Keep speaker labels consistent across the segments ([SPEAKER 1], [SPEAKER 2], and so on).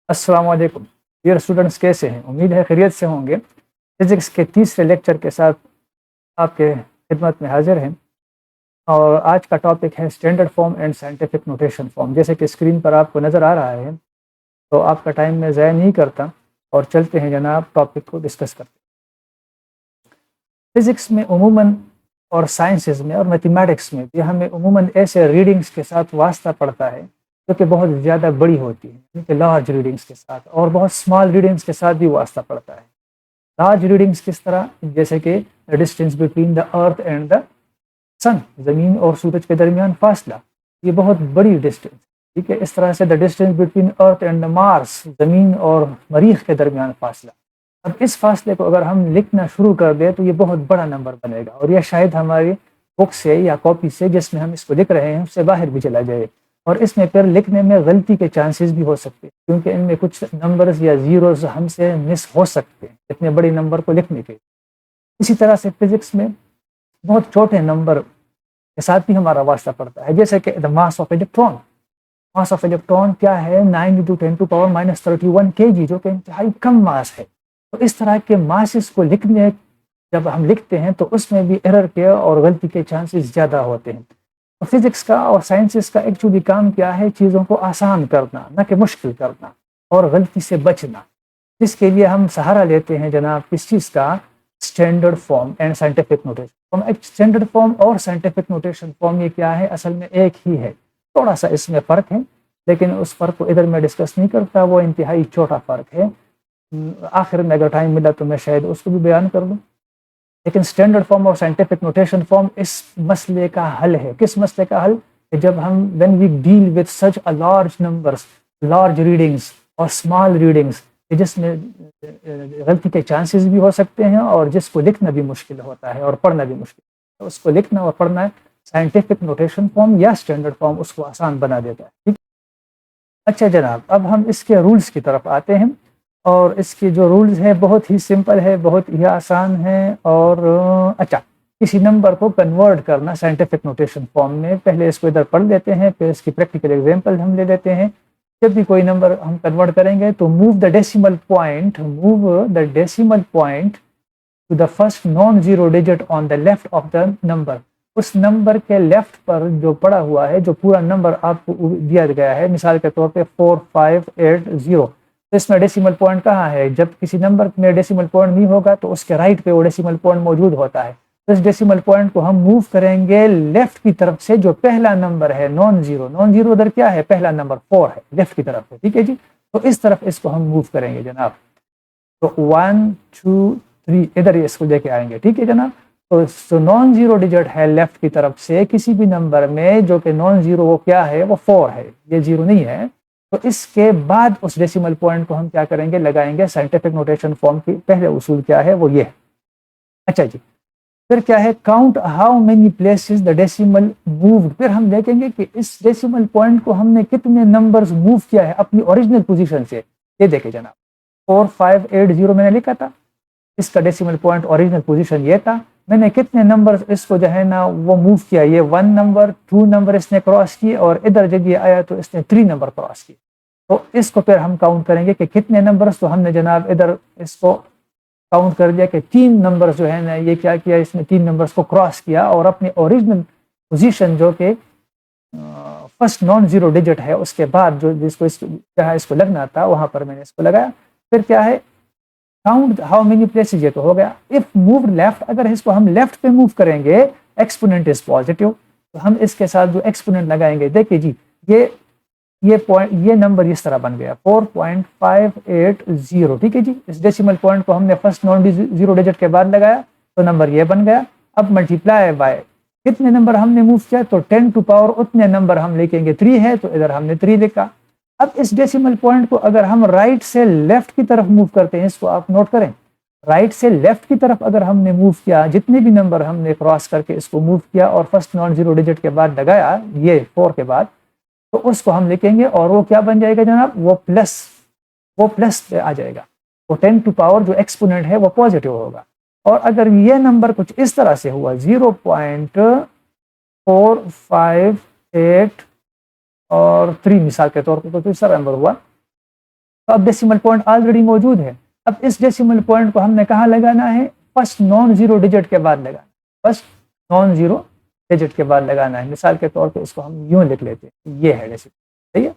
[SPEAKER 1] अस्सलाम वालेकुम dear students, कैसे हैं? उम्मीद है खैरियत से होंगे। फिज़िक्स के तीसरे लेक्चर के साथ आपके खिदमत में हाजिर हैं और आज का टॉपिक है standard form and scientific notation form. जैसे कि स्क्रीन पर आपको नज़र आ रहा है, तो आपका टाइम मैं ज़ाया नहीं करता और चलते हैं जनाब टॉपिक को डिस्कस करते हैं। फ़िज़िक्स में उमूमन और साइंसेज़ में और मैथमेटिक्स में भी हमें उमूमन ऐसे रीडिंग्स के साथ वास्ता पड़ता है जो कि बहुत ज़्यादा बड़ी होती है, यानी कि लार्ज रीडिंग्स के साथ, और बहुत स्मॉल रीडिंग्स के साथ भी वास्ता पड़ता है। लार्ज रीडिंग्स किस तरह? जैसे कि the distance between the earth and the sun, ज़मीन और सूरज के दरमियान फासला, ये बहुत बड़ी डिस्टेंस, ठीक है। इस तरह से the distance between earth and the Mars, ज़मीन और मरीख के दरमियान फासला। अब इस फासले को अगर हम लिखना शुरू कर दें तो ये बहुत बड़ा नंबर बनेगा और यह शायद हमारी बुक से या कॉपी से जिसमें हम इसको लिख रहे हैं उससे बाहर भी चला जाए, और इसमें फिर लिखने में गलती के चांसेस भी हो सकते हैं, क्योंकि इनमें कुछ नंबर्स या ज़ीरोज़ हमसे मिस हो सकते हैं इतने बड़े नंबर को लिखने के। इसी तरह से फिज़िक्स में बहुत छोटे नंबर के साथ भी हमारा वास्ता पड़ता है, जैसे कि the mass of electron. Mass of electron क्या है? 9 × 10⁻³ kg, जो कि इंतहाई कम मास है। तो इस तरह के मासेस को लिखने जब हम लिखते हैं तो उसमें भी एरर के और गलती के चांसेस ज़्यादा होते हैं। तो फिज़िक्स का और साइंसेस का एक्चुअली काम क्या है? चीज़ों को आसान करना, न कि मुश्किल करना, और गलती से बचना। इसके लिए हम सहारा लेते हैं जनाब किस चीज़ का? Standard form and scientific notation. एक स्टैंडर्ड फॉर्म और साइंटिफिक नोटेशन फॉर्म ये क्या है? असल में एक ही है, थोड़ा सा इसमें फ़र्क है, लेकिन उस फ़र्क को इधर मैं डिस्कस नहीं करता, वो इंतहाई छोटा फ़र्क है। आखिर में अगर टाइम मिला तो मैं शायद उसको भी बयान कर दूँ। लेकिन स्टैंडर्ड फॉर्म और साइंटिफिक नोटेशन फॉर्म इस मसले का हल है। किस मसले का हल? जब हम when we deal with such a large numbers, large readings और स्मॉल रीडिंग्स, जिसमें गलती के चांसेस भी हो सकते हैं और जिसको लिखना भी मुश्किल होता है और पढ़ना भी मुश्किल, तो उसको लिखना और पढ़ना साइंटिफिक नोटेशन फॉर्म या स्टैंडर्ड फॉर्म उसको आसान बना देता है, ठीक। अच्छा जनाब, अब हम इसके रूल्स की तरफ आते हैं, और इसके जो रूल्स हैं बहुत ही सिंपल है, बहुत ही आसान है। और अच्छा, किसी नंबर को कन्वर्ट करना साइंटिफिक नोटेशन फॉर्म में, पहले इसको इधर पढ़ लेते हैं, फिर इसकी प्रैक्टिकल एग्जांपल हम ले लेते हैं। जब भी कोई नंबर हम कन्वर्ट करेंगे तो move the decimal point two the first non zero digit on the left of the number. उस नंबर के लेफ्ट पर जो पड़ा हुआ है, जो पूरा नंबर आपको दिया गया है, मिसाल के तौर पे 4580, तो इसमें डेसिमल पॉइंट कहाँ है? जब किसी नंबर में डेसिमल पॉइंट नहीं होगा तो उसके राइट पे वो डेसिमल पॉइंट मौजूद होता है। तो इस डेसिमल पॉइंट को हम मूव करेंगे लेफ्ट की तरफ से, जो पहला नंबर है नॉन जीरो उधर क्या है? पहला नंबर 4 है, लेफ्ट की तरफ है, ठीक है जी। तो इस तरफ इसको हम मूव करेंगे जनाब, तो 1 2 3 इधर इसको लेके आएंगे, ठीक है जनाब। तो नॉन जीरो डिजिट है लेफ्ट की तरफ से किसी भी नंबर में, जो कि नॉन जीरो वो क्या है? वो 4 है, ये जीरो नहीं है। तो इसके बाद उस डेसिमल पॉइंट को हम क्या करेंगे? लगाएंगे। साइंटिफिक नोटेशन फॉर्म की पहले उसूल क्या है? वो ये है। अच्छा जी, फिर क्या है? Count how many places the decimal moved. फिर हम देखेंगे कि इस डेसिमल पॉइंट को हमने कितने नंबर्स मूव किया है अपनी ओरिजिनल पोजीशन से। ये देखे जनाब, 4580 मैंने लिखा था, इसका डेसिमल पॉइंट ओरिजिनल पोजीशन ये था। मैंने कितने नंबर इसको जो है ना वो मूव किया? ये 1 नंबर, 2 नंबर इसने क्रॉस किए, और इधर जब ये आया तो इसने 3 नंबर क्रॉस किए। तो इसको फिर हम काउंट करेंगे कि कितने नंबर्स, तो हमने जनाब इधर इसको काउंट कर दिया कि 3 नंबर्स जो है ना, ये क्या किया? इसने 3 नंबर्स को क्रॉस किया और अपनी ओरिजिनल पोजीशन, जो कि फर्स्ट नॉन जीरो डिजिट है, उसके बाद जो जिसको जहाँ इसको लगना था वहां पर मैंने इसको लगाया। फिर क्या है? काउंट हाउ मेनी प्लेसेस, ये तो हो गया। इफ मूव लेफ्ट, अगर इसको हम लेफ्ट पे मूव करेंगे, एक्सपोनेंट इज पॉजिटिव, तो हम इसके साथ जो एक्सपोनेंट लगाएंगे, देखिए जी, ये पॉइंट, ये नंबर इस तरह बन गया 4.580, ठीक है जी। इस डेसिमल पॉइंट को हमने फर्स्ट नॉन जीरो डिजिट के बाद लगाया तो नंबर ये बन गया। अब मल्टीप्लाई बाय कितने नंबर हमने मूव किया, तो 10 टू पावर उतने नंबर हम लिखेंगे, 3 है तो इधर हमने 3 लिखा। अब इस डेसिमल पॉइंट को अगर हम राइट से लेफ्ट की तरफ मूव करते हैं, इसको आप नोट करें, राइट से लेफ्ट की तरफ अगर हमने मूव किया, जितने भी नंबर हमने क्रॉस करके इसको मूव किया और फर्स्ट नॉन जीरो डिजिट के बाद लगाया, ये 4 के बाद, तो उसको हम लिखेंगे और वो क्या बन जाएगा जनाब? वो प्लस पे आ जाएगा। वो 10 टू पावर जो एक्सपोनेंट है वो पॉजिटिव होगा। और अगर ये नंबर कुछ इस तरह से हुआ 0.458 और 3 मिसाल के तौर पर, तो तीसरा नंबर हुआ तो अब डेसिमल पॉइंट ऑलरेडी मौजूद है। अब इस डेसिमल पॉइंट को हमने कहाँ लगाना है? फर्स्ट नॉन जीरो डिजिट के बाद लगाना, फर्स्ट नॉन जीरो डिजिट के बाद लगाना है। मिसाल के तौर पे इसको हम यूं लिख लेते हैं, ये है डेसिमल, सही है।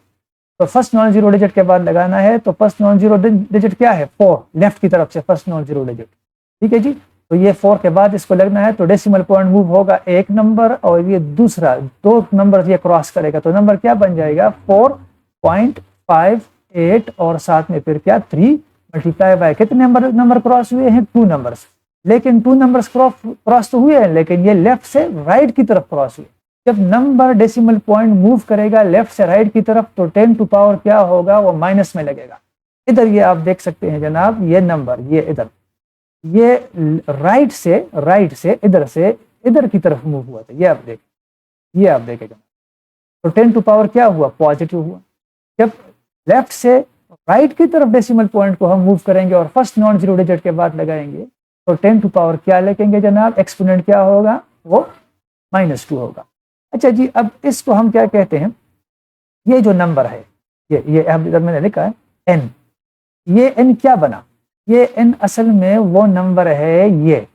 [SPEAKER 1] तो फर्स्ट नॉन जीरो डिजिट के बाद लगाना है। तो फर्स्ट नॉन जीरो डिजिट क्या है? 4, लेफ्ट की तरफ से फर्स्ट नॉन जीरो डिजिट, ठीक है जी। तो ये 4 के बाद इसको लगना है। तो डेसिमल पॉइंट मूव होगा एक नंबर और ये दूसरा 2 नंबर ये क्रॉस करेगा। तो नंबर क्या बन जाएगा? 4.58 और साथ में फिर क्या 3 मल्टीप्लाई बाय कितने नंबर क्रॉस हुए हैं? 2 नंबर्स। लेकिन 2 नंबर्स क्रॉस तो हुए हैं, लेकिन ये लेफ्ट से राइट की तरफ क्रॉस हुए। जब नंबर डेसिमल पॉइंट मूव करेगा लेफ्ट से राइट की तरफ तो 10 टू पावर क्या होगा? वो माइनस में लगेगा। इधर ये आप देख सकते हैं जनाब, ये नंबर ये इधर, ये राइट से इधर की तरफ मूव हुआ था। ये आप देखें जनाब। तो 10 टू पावर क्या हुआ? पॉजिटिव हुआ। जब लेफ्ट से राइट की तरफ डेसिमल पॉइंट को हम मूव करेंगे और फर्स्ट नॉन जीरो डिजिट के बाद लगाएंगे तो 10 टू पावर क्या लिखेंगे जनाब? एक्सपोनेंट क्या होगा? वो -2 होगा। अच्छा जी, अब इसको हम क्या कहते हैं? ये जो नंबर है, ये अब इधर मैंने लिखा है n, ये n क्या बना? ये n असल में वो नंबर है ये,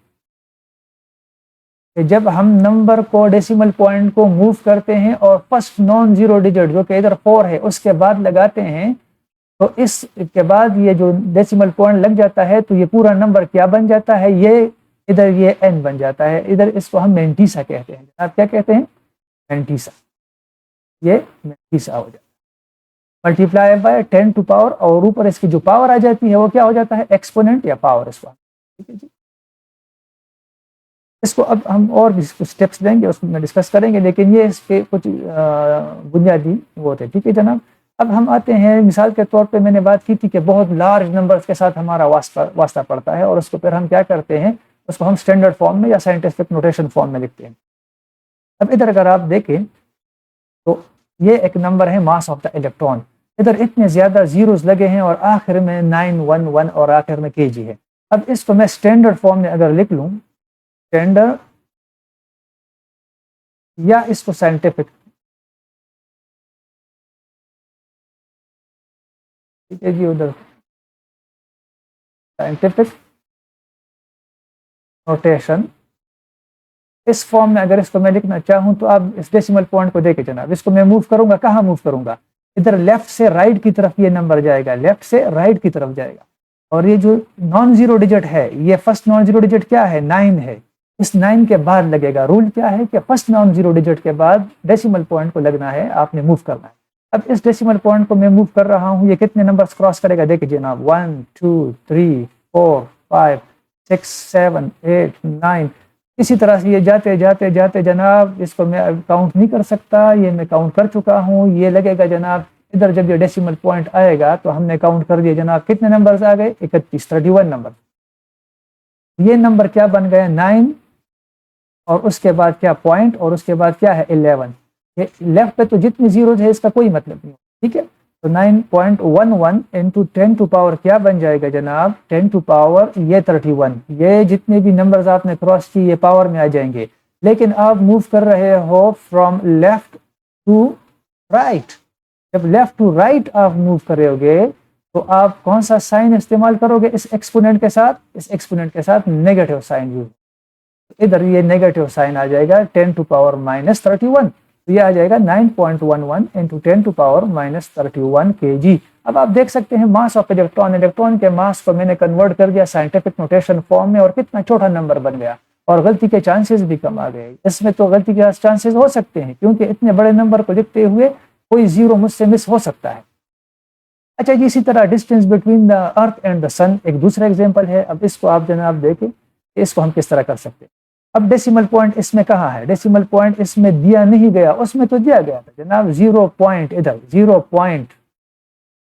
[SPEAKER 1] जब हम नंबर को डेसिमल पॉइंट को मूव करते हैं और फर्स्ट नॉन जीरो डिजिट जो कि इधर 4 है उसके बाद लगाते हैं तो इसके बाद ये जो डेसिमल पॉइंट लग जाता है तो ये पूरा नंबर क्या बन जाता है? ये इधर ये n बन जाता है। इधर इसको हम मेंटीसा कहते हैं। आप क्या कहते हैं? मेंटीसा। ये मेंटीसा हो जाता है। मल्टीप्लाई बाय 10 टू पावर और ऊपर इसकी जो पावर आ जाती है वो क्या हो जाता है? एक्सपोनेंट या पावर इसको, ठीक है जी। इसको अब हम और भी कुछ स्टेप्स देंगे, उसमें डिस्कस करेंगे, लेकिन ये इसके कुछ बुनियादी वो थे, ठीक है जनाब। अब हम आते हैं, मिसाल के तौर पे मैंने बात की थी कि बहुत लार्ज नंबर्स के साथ हमारा वास्ता पड़ता है और उसको फिर हम क्या करते हैं? उसको हम स्टैंडर्ड फॉर्म में या साइंटिफिक नोटेशन फॉर्म में लिखते हैं। अब इधर अगर आप देखें तो ये एक नंबर है मास ऑफ द इलेक्ट्रॉन। इधर इतने ज़्यादा जीरोस लगे हैं और आखिर में 911 और आखिर में kg है। अब इसको मैं स्टैंडर्ड फॉर्म में अगर लिख लूँ, स्टैंडर्ड या इसको साइंटिफिक, ठीक है जी, उधर साइंटिफिक नोटेशन, इस फॉर्म में अगर इसको मैं लिखना चाहूँ तो आप इस डेसिमल पॉइंट को देखें जनाब। इसको मैं मूव करूंगा, कहाँ मूव करूंगा? इधर लेफ्ट से राइट की तरफ ये नंबर जाएगा, लेफ्ट से राइट की तरफ जाएगा। और ये जो नॉन जीरो डिजिट है, ये फर्स्ट नॉन जीरो डिजिट क्या है? 9 है। इस 9 के बाद लगेगा। रूल क्या है कि फर्स्ट नॉन जीरो डिजिट के बाद डेसिमल पॉइंट को लगना है, आपने मूव करना है। अब इस डेसिमल पॉइंट को मैं मूव कर रहा हूँ, ये कितने नंबर्स क्रॉस करेगा? देखिए जनाब, 1 2 3 4 5 6 7 8 9, इसी तरह से ये जाते जाते जाते जनाब, इसको मैं काउंट नहीं कर सकता, ये मैं काउंट कर चुका हूँ। ये लगेगा जनाब, इधर जब ये डेसिमल पॉइंट आएगा तो हमने काउंट कर दिया जनाब, कितने नंबर्स आ गए? 31 नंबर। ये नंबर क्या बन गया? 9 और उसके बाद क्या पॉइंट और उसके बाद क्या है? 11। ये लेफ्ट पे तो जितनी जीरो है इसका कोई मतलब नहीं, ठीक है। तो 9.11 इंटू 10 टू पावर क्या बन जाएगा जनाब? 10 टू पावर ये 31। ये जितने भी नंबर्स आपने क्रॉस किए ये पावर में आ जाएंगे। लेकिन आप मूव कर रहे हो फ्रॉम लेफ्ट टू राइट। जब लेफ्ट टू राइट आप मूव करोगे तो आप कौन सा साइन इस्तेमाल करोगे? इस एक्सपोनेंट के साथ, इस एक्सपोनेंट के साथ नेगेटिव साइन यूज। इधर ये नेगेटिव साइन आ जाएगा 10 टू पावर -31। तो ये आ जाएगा 9.11 इंटू 10 टू पावर -31 kg। अब आप देख सकते हैं मास ऑफ इलेक्ट्रॉन, इलेक्ट्रॉन के मास को मैंने कन्वर्ट कर दिया साइंटिफिक नोटेशन फॉर्म में और कितना छोटा नंबर बन गया और गलती के चांसेस भी कम आ गए। इसमें तो गलती के चांसेस हो सकते हैं क्योंकि इतने बड़े नंबर को लिखते हुए कोई जीरो मुझसे मिस हो सकता है। अच्छा जी, इसी तरह distance between the earth and the sun एक दूसरा एग्जाम्पल है। अब इसको आप जनाब देखें, इसको हम किस तरह कर सकते हैं। अब डेसिमल पॉइंट इसमें कहाँ है? डेसिमल पॉइंट इसमें दिया नहीं गया, उसमें तो दिया गया था जनाब 0 पॉइंट, इधर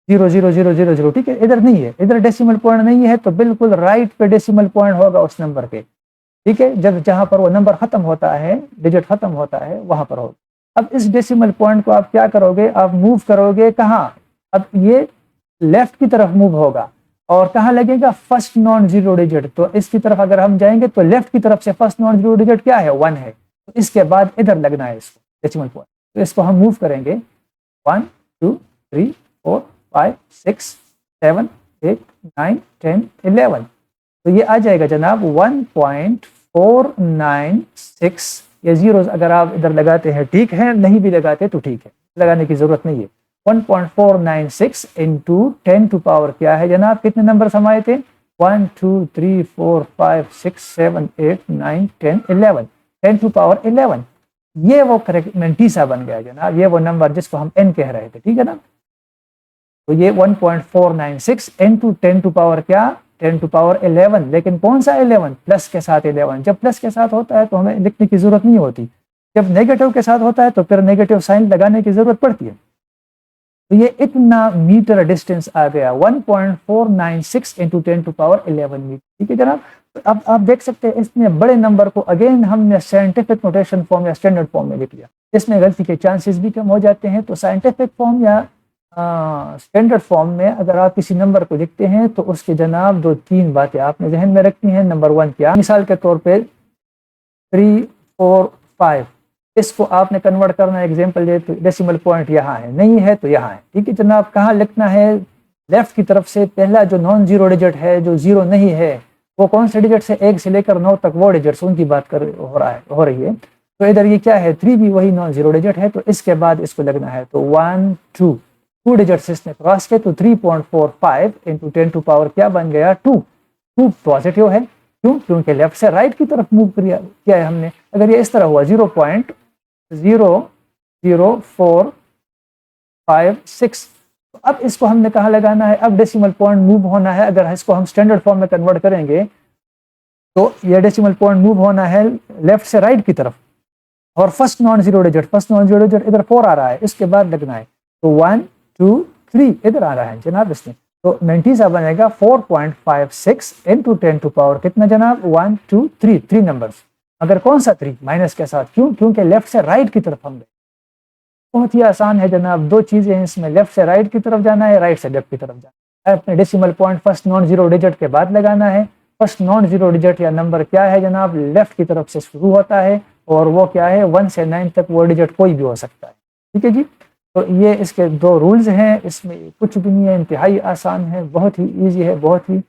[SPEAKER 1] 0.00000, ठीक है। इधर नहीं है, इधर डेसिमल पॉइंट नहीं है तो बिल्कुल राइट पे डेसिमल पॉइंट होगा उस नंबर के, ठीक है। जब जहां पर वो नंबर खत्म होता है, डिजिट खत्म होता है, वहां पर होगा। अब इस डेसिमल पॉइंट को आप क्या करोगे? आप मूव करोगे कहाँ? अब ये लेफ्ट की तरफ मूव होगा और कहाँ लगेगा? First non zero digit. तो इसकी तरफ अगर हम जाएंगे तो लेफ्ट की तरफ से फर्स्ट नॉन जीरो डिजिट क्या है? 1 है। तो इसके बाद इधर लगना है इसको डेसिमल पॉइंट। तो इसको हम मूव करेंगे 1 2 3 4 5 6 7, 8, 9, 10, 11। तो ये आ जाएगा जनाब 1.496। ये जीरोस अगर आप इधर लगाते हैं ठीक है, नहीं भी लगाते तो ठीक है, लगाने की जरूरत नहीं है। 1.496 इंटू 10 टू पावर क्या है जनाब, कितने नंबर समाये थे, 1 2 3 4 5 6 7 8 9 10 11, 10 टू पावर 11। ये वो करेक्ट मेंटीसा बन गया जनाब, ये वो नंबर जिसको हम n कह रहे थे, ठीक है ना। तो ये 1.496 इंटू 10 टू पावर क्या, 10 टू पावर 11। लेकिन कौन सा 11, प्लस के साथ 11। जब प्लस के साथ होता है तो हमें लिखने की जरूरत नहीं होती, जब नेगेटिव के साथ होता है तो फिर नेगेटिव साइन लगाने की जरूरत पड़ती है। तो ये इतना मीटर डिस्टेंस आ गया, 1.496 इंटू 10 टू पावर 11 मीटर, ठीक है जनाब। तो अब आप देख सकते हैं इतने बड़े नंबर को अगेन हमने साइंटिफिक नोटेशन फॉर्म या स्टैंडर्ड फॉर्म में लिख लिया, इसमें गलती के चांसेस भी कम हो जाते हैं। तो साइंटिफिक फॉर्म या स्टैंडर्ड फॉर्म में अगर आप किसी नंबर को लिखते हैं तो उसके जनाब 2-3 बातें आपने जहन में रखनी है। नंबर 1 क्या, मिसाल के तौर पे 3 4 5, इसको आपने कन्वर्ट करना है, एग्जांपल दे तो डेसिमल पॉइंट यहाँ है, नहीं है तो यहाँ है, ठीक है जनाब। कहाँ लिखना है, लेफ्ट की तरफ से पहला जो नॉन जीरो डिजिट है, जो जीरो नहीं है, वो कौन से डिजिट से 1 से लेकर 9 तक वो डिजिट्स उनकी बात हो रही है। तो इधर ये क्या है, 3 भी वही नॉन जीरो डिजिट है, तो इसके बाद इसको लगना है। तो 1 2 डिजिट्स इसने क्रॉस किए, तो 3.45 इंटू 10 टू पावर क्या बन गया, 2 पॉजिटिव है। क्यों, क्योंकि लेफ्ट से राइट की तरफ मूव किया है हमने। अगर ये इस तरह हुआ 0.00456, तो अब इसको हमने कहाँ लगाना है, अब डेसिमल पॉइंट मूव होना है। अगर इसको हम स्टैंडर्ड फॉर्म में कन्वर्ट करेंगे तो ये डेसिमल पॉइंट मूव होना है लेफ्ट से राइट की तरफ, और फर्स्ट नॉन जीरो डिजिट इधर 4 आ रहा है, इसके बाद लगना है। तो 1 2 3 इधर आ रहा है जनाब इसमें, तो मेंटीसा बनेगा 4.56 इंटू 10 टू पावर कितना जनाब, 1 2 3 नंबर्स। अगर कौन सा 3, माइनस के साथ, क्यों, क्योंकि लेफ्ट से राइट की तरफ हम गए। बहुत ही आसान है जनाब, 2 चीजें हैं इसमें, लेफ्ट से राइट की तरफ जाना है, राइट से लेफ्ट की तरफ जाना है। अपने decimal point first non zero digit के बाद लगाना है। फर्स्ट नॉन जीरो डिजिट या नंबर क्या है जनाब, लेफ्ट की तरफ से शुरू होता है, और वो क्या है 1 से 9 तक वो डिजिट कोई भी हो सकता है, ठीक है जी। तो ये इसके 2 रूल्स हैं, इसमें कुछ भी नहीं है, इंतहाई आसान है, बहुत ही ईजी है, बहुत ही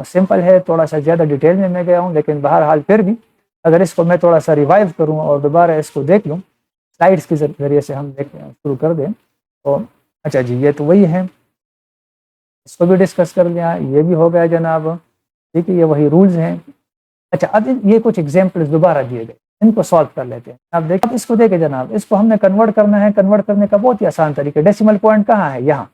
[SPEAKER 1] सिंपल है। थोड़ा सा ज़्यादा डिटेल में मैं गया हूँ, लेकिन बहरहाल फिर भी अगर इसको मैं थोड़ा सा रिवाइव करूँ और दोबारा इसको देख लूँ, स्लाइड्स के जरिए से हम शुरू कर दें तो अच्छा जी, ये तो वही है, इसको भी डिस्कस कर लिया, ये भी हो गया जनाब, ठीक है, ये वही रूल्स हैं। अच्छा, अब ये कुछ एग्जाम्पल्स दोबारा दिए गए, इनको सॉल्व कर लेते हैं। अब देखिए, अब इसको देखे जनाब, इसको हमने कन्वर्ट करना है। कन्वर्ट करने का बहुत ही आसान तरीका, डेसिमल पॉइंट कहाँ है, यहाँ,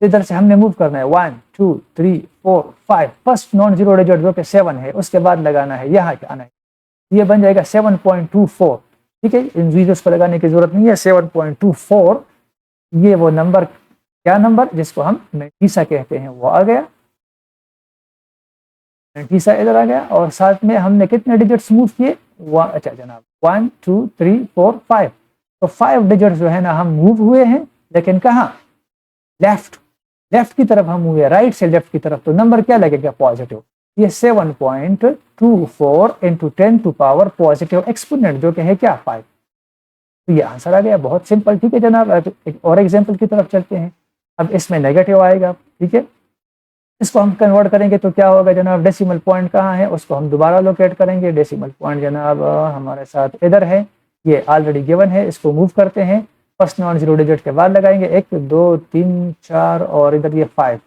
[SPEAKER 1] इधर से हमने मूव करना है 1 2 3 4 5, फर्स्ट नॉन जीरो डिजिट जो कि 7 है, उसके बाद लगाना है, यहाँ आना है, ये बन जाएगा 7.24, ठीक है। इन जीरोस को लगाने की जरूरत नहीं है, 7.24 ये वो नंबर, क्या नंबर, जिसको हम मेंटीसा कहते हैं, वो आ गया, मेंटीसा इधर आ गया। और साथ में हमने कितने डिजिट्स मूव किए, अच्छा जनाब 1 2 3 4 5, तो 5 डिजिट्स जो है ना हम मूव हुए हैं, लेकिन कहाँ, लेफ्ट की तरफ हम हुए, राइट से लेफ्ट की तरफ, तो नंबर क्या लगेगा, पॉजिटिव। ये 7.24 into 10 to power positive exponent जो कि है क्या, 5। तो ये आंसर आ गया, बहुत सिंपल, ठीक है जनाब। एक और एग्जांपल की तरफ चलते हैं। अब इसमें नेगेटिव आएगा, ठीक है, इसको हम कन्वर्ट करेंगे तो क्या होगा जनाब, डेसिमल पॉइंट कहाँ है, उसको हम दोबारा लोकेट करेंगे। डेसिमल पॉइंट जनाब हमारे साथ इधर है, ये ऑलरेडी गिवन है, इसको मूव करते हैं, फर्स्ट नॉन जीरो डिजिट के बाद लगाएंगे 1 2 3 4 और इधर ये 5,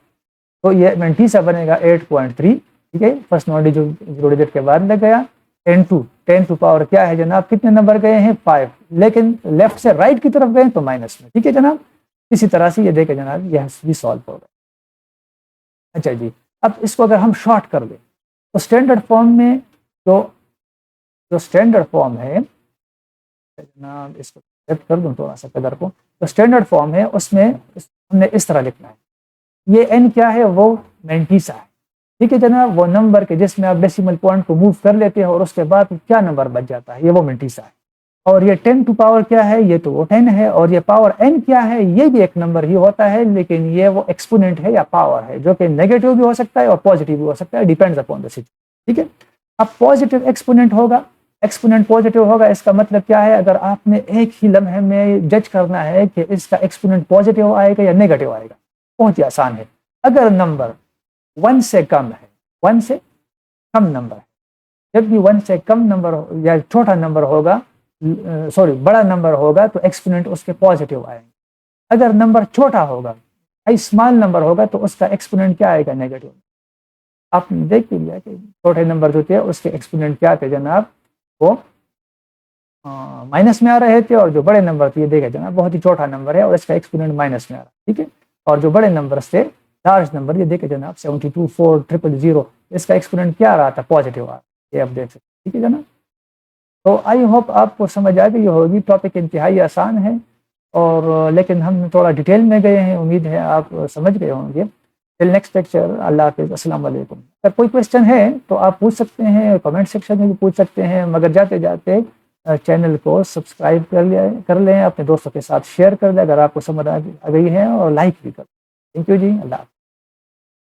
[SPEAKER 1] तो ये मेंटीसा बनेगा 8.3, ठीक है। फर्स्ट नॉन जीरो डिजिट के बाद लग गया, 10 टू पावर क्या है जनाब, कितने नंबर गए हैं, 5, लेकिन लेफ्ट से राइट की तरफ गए तो माइनस में, ठीक है जनाब। इसी तरह से ये देखे जनाब, यह भी सॉल्व होगा। अच्छा जी, अब इसको अगर हम शॉर्ट कर लें तो स्टैंडर्ड फॉर्म में जो स्टैंडर्ड फॉर्म है जनाब, इसको कर दूं थोड़ा सा कलर को, तो स्टैंडर्ड फॉर्म है उसमें हमने इस तरह लिखना है, ये n क्या है, वो मेंटीसा है, ठीक है जनाब। वो नंबर के जिसमें आप डेसिमल पॉइंट को मूव कर लेते हैं और उसके बाद क्या नंबर बच जाता है, ये वो मेंटीसा है। और ये 10 टू पावर क्या है, ये तो वो 10 है, और ये पावर n क्या है, ये भी एक नंबर ही होता है, लेकिन ये वो एक्सपोनेंट है या पावर है, जो कि नेगेटिव भी हो सकता है और पॉजिटिव भी हो सकता है, डिपेंड्स अपॉन द सिचुएशन, ठीक है। अब पॉजिटिव एक्सपोनेंट होगा, एक्सपोनेंट पॉजिटिव होगा, इसका मतलब क्या है, अगर आपने एक ही लम्हे में जज करना है कि इसका एक्सपोनेंट पॉजिटिव आएगा या नेगेटिव आएगा, बहुत ही आसान है। अगर नंबर 1 से कम है, 1 से कम नंबर है, जब भी 1 से कम नंबर या छोटा नंबर होगा, सॉरी बड़ा नंबर होगा तो एक्सपोनेंट उसके पॉजिटिव आएंगे। अगर नंबर छोटा होगा, स्मॉल नंबर होगा तो उसका एक्सपोनेंट क्या आएगा? नेगेटिव। आपने देख लिया कि छोटे नंबर जो थे उसके एक्सपोनेंट क्या थे जनाब? वो माइनस में आ रहे थे, और जो बड़े नंबर थे ये देखे जनाब बहुत ही छोटा नंबर है और इसका एक्सपोनेंट माइनस में आ रहा है, ठीक है। और जो बड़े नंबर से लार्ज नंबर ये देखे जनाब 72, 4, 000, इसका एक्सपोनेंट क्या आ रहा था? पॉजिटिव आ रहा है, ये आप देख सकते, ठीक है जनाब। तो आई होप आपको समझ आ गई होगी। टॉपिक इंतहाई आसान है, और लेकिन हम थोड़ा डिटेल में गए हैं, उम्मीद है आप समझ गए होंगे। टिल नेक्स्ट लेक्चर, अल्लाह हाफिज़, अस्सलाम वालेकुम। अगर कोई क्वेश्चन है तो आप पूछ सकते हैं, कमेंट सेक्शन में भी पूछ सकते हैं, मगर जाते जाते चैनल को सब्सक्राइब कर लें, अपने दोस्तों के साथ शेयर कर दें अगर आपको समझ आ गई है, और लाइक भी कर। थैंक यू जी, अल्लाह।